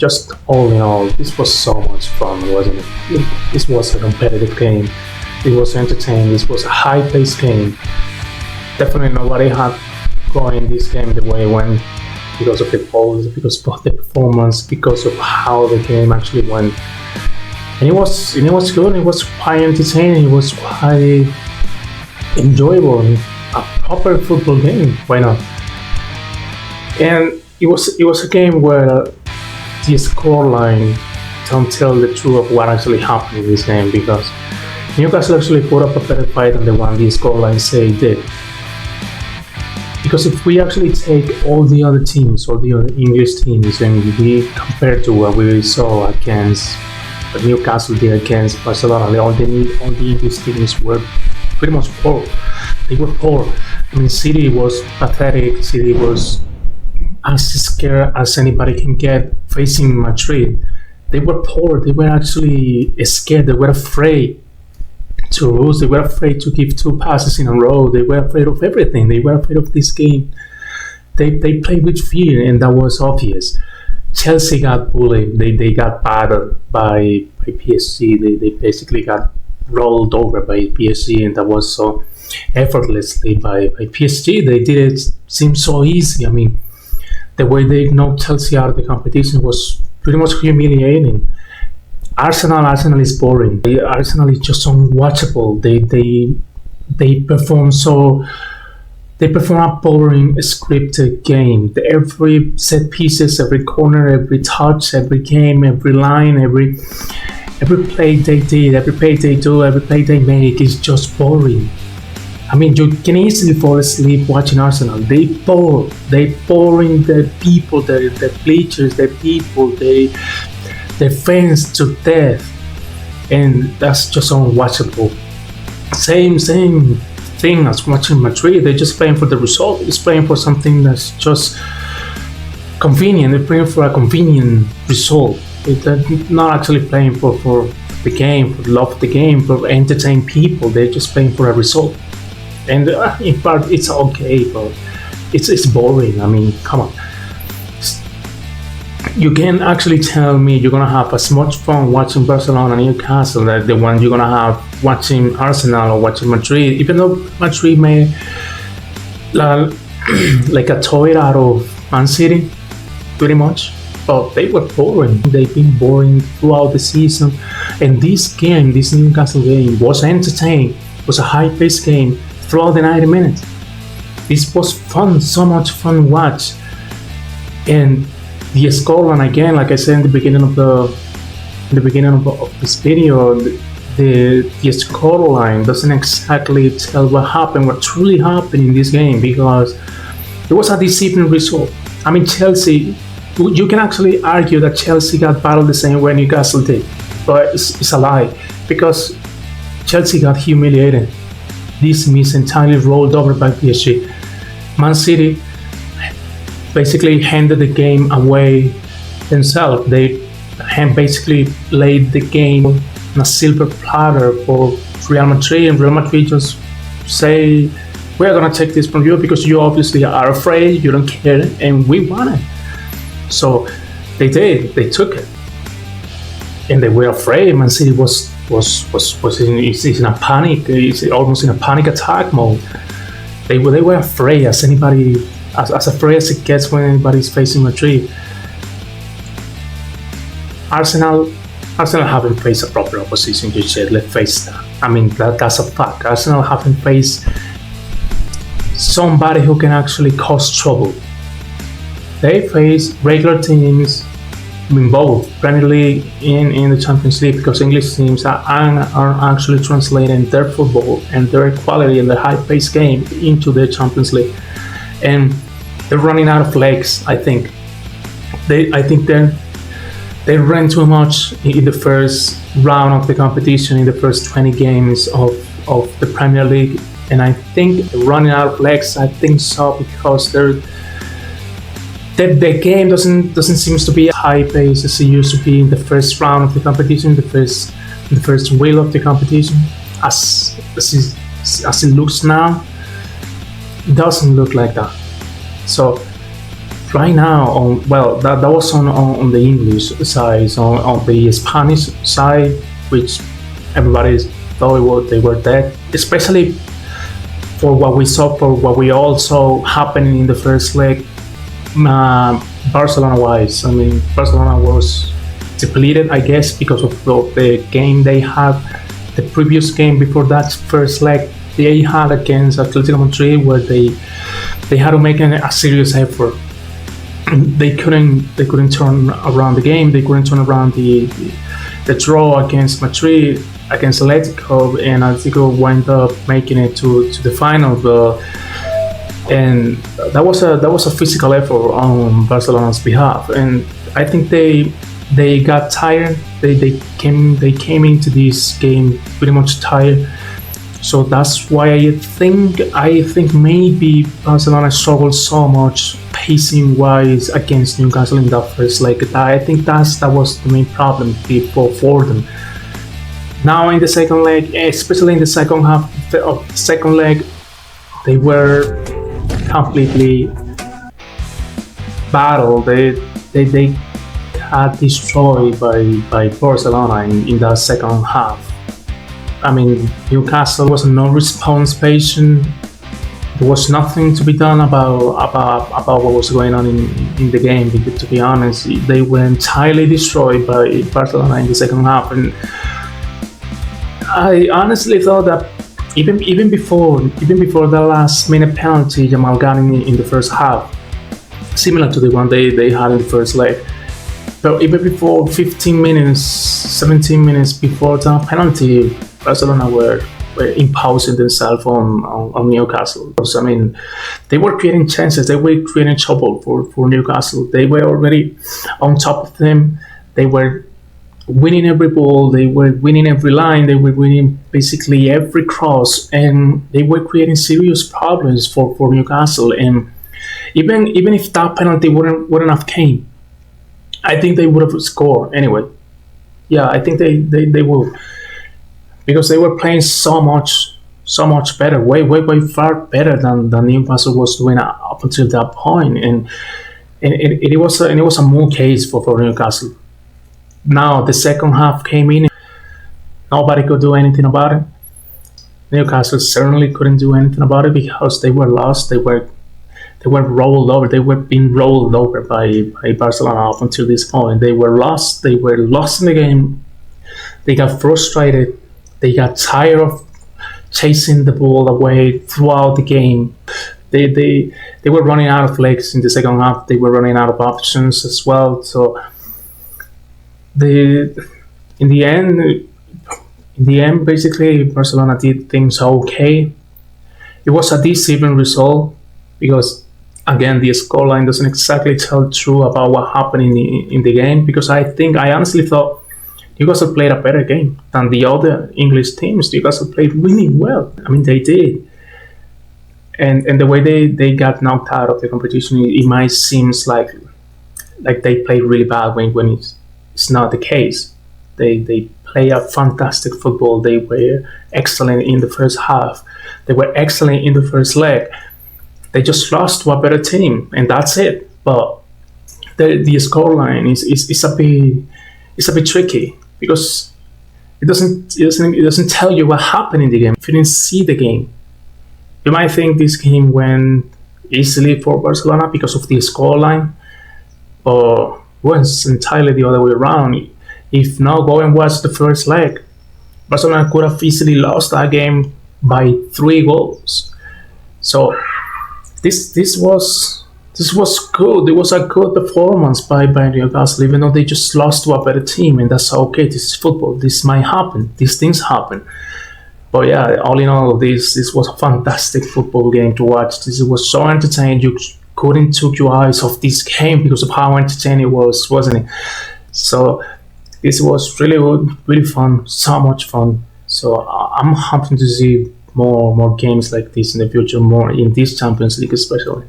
just all in all, this was so much fun, wasn't it? This was a competitive game. It was entertaining. This was a high-paced game. Definitely nobody had going this game the way it went because of the goals, because of the performance, because of how the game actually went. And it was good. It was quite entertaining. It was quite enjoyable. A proper football game. Why not? And it was a game where the scoreline don't tell the truth of what actually happened in this game, because Newcastle actually put up a better fight than the one the scoreline say it did. Because if we actually take all the other teams, all the other English teams, and we compare to what we saw against what Newcastle did against Barcelona, all the English teams were pretty much poor. They were poor. I mean, City was pathetic. City was as scared as anybody can get facing Madrid. They were poor. They were actually scared. They were afraid to lose. They were afraid to give 2 passes in a row. They were afraid of everything. They were afraid of this game. They played with fear, and that was obvious. Chelsea got bullied. They got battered by PSG. They basically got rolled over by PSG, and that was so effortlessly by PSG. They did it seem so easy. I mean, the way they knocked Chelsea out of the competition was pretty much humiliating. Arsenal is boring. Arsenal is just unwatchable. They perform a boring scripted game. Every set pieces, every corner, every touch, every game, every line, every play they did, every play they do, every play they make is just boring. I mean, you can easily fall asleep watching Arsenal. They boring the people, the bleachers, the people, the fans to death, and that's just unwatchable. Same thing as watching Madrid. They're just playing for the result. They're just playing for something that's just convenient. They're playing for a convenient result. They're not actually playing for the game, for the love of the game, for entertain people. They're just playing for a result. And in part, it's okay, but it's boring. I mean, come on. You can actually tell me you're gonna have as much fun watching Barcelona and Newcastle as the one you're gonna have watching Arsenal or watching Madrid, even though Madrid made like a toy out of Man City, pretty much. But they were boring. They've been boring throughout the season. And this Newcastle game, was entertaining. It was a high-paced game throughout the 90 minutes. This was fun, so much fun to watch. And the scoreline, again, like I said in the beginning of this video, the scoreline doesn't exactly tell what truly happened in this game, because it was a deceiving result. I mean, Chelsea, you can actually argue that Chelsea got battled the same way Newcastle did, but it's a lie, because Chelsea got humiliated. This is entirely rolled over by PSG. Man City basically handed the game away themselves. They basically laid the game on a silver platter for Real Madrid, and Real Madrid just say, we're going to take this from you because you obviously are afraid, you don't care, and we want it. So they did. They took it, and they were afraid. Man City was in a panic. It's almost in a panic attack mode. They were afraid, as afraid as it gets when anybody's facing Madrid. Arsenal haven't faced a proper opposition just yet. Let's face that. I mean, that's a fact. Arsenal haven't faced somebody who can actually cause trouble. They face regular teams in both Premier League and in the Champions League, because English teams are actually translating their football and their quality and their high-paced game into the Champions League. And they're running out of legs, I think. They ran too much in the first round of the competition, in the first 20 games of the Premier League. And I think they're running out of legs. I think so, because the game doesn't seem to be high pace as it used to be in the first round of the competition, the first wheel of the competition. As it looks now, it doesn't look like that. So right now, that was on the English side. On the Spanish side, which everybody thought they were dead, especially for what we all saw happening in the first leg. Barcelona wise, I mean, Barcelona was depleted, I guess, because of the game they had, the previous game before that first leg they had against Atletico Madrid, where they had to make a serious effort. They couldn't turn around the game. They couldn't turn around the draw against Madrid, against Atletico, and Atletico wound up making it to the final. And that was a physical effort on Barcelona's behalf, and I think they got tired. They came into this game pretty much tired. So that's why I think maybe Barcelona struggled so much pacing wise against Newcastle in that first leg. I think that was the main problem for them. Now in the second leg, especially in the second half of the second leg, they were completely battled. They got destroyed by Barcelona in that second half. I mean, Newcastle was a no-response patient. There was nothing to be done about what was going on in the game. To be honest, they were entirely destroyed by Barcelona in the second half, and I honestly thought that even before the last-minute penalty Jamal got in the first half, similar to the one they had in the first leg. But even before 15 minutes, 17 minutes before the penalty, Barcelona were imposing themselves on Newcastle. Because, I mean, they were creating chances, they were creating trouble for Newcastle. They were already on top of them. They were winning every ball, they were winning every line, they were winning basically every cross, and they were creating serious problems for Newcastle. And even if that penalty wouldn't have came, I think they would have scored anyway. Yeah, I think they would, because they were playing so much better, way far better than Newcastle was doing up until that point, and it was a moon case for Newcastle. Now the second half came in, nobody could do anything about it. Newcastle certainly couldn't do anything about it because they were lost. They were rolled over. They were being rolled over by Barcelona up until this point. They were lost. They were lost in the game. They got frustrated. They got tired of chasing the ball away throughout the game. They were running out of legs in the second half. They were running out of options as well. So in the end, basically Barcelona did things okay. It was a deceiving result because, again, the scoreline doesn't exactly tell true about what happened in the game, because I honestly thought Newcastle played a better game than the other English teams. Newcastle played really well. I mean, they did. And the way they got knocked out of the competition, it might seem like they played really bad when it's not the case. They play a fantastic football. They were excellent in the first half. They were excellent in the first leg. They just lost to a better team, and that's it. But the scoreline is a bit tricky because it doesn't tell you what happened in the game. If you didn't see the game, you might think this game went easily for Barcelona because of the scoreline, but it was entirely the other way around. If not, go and watch the first leg. Barcelona could have easily lost that game by 3 goals. So this was good. It was a good performance by Newcastle, even though they just lost to a better team, and that's okay. This is football. This might happen. These things happen. But yeah, all in all, this was a fantastic football game to watch. This was so entertaining. You couldn't take your eyes off this game because of how entertaining it was, wasn't it? So this was really fun. So much fun. So I'm happy to see more games like this in the future, more in this Champions League especially.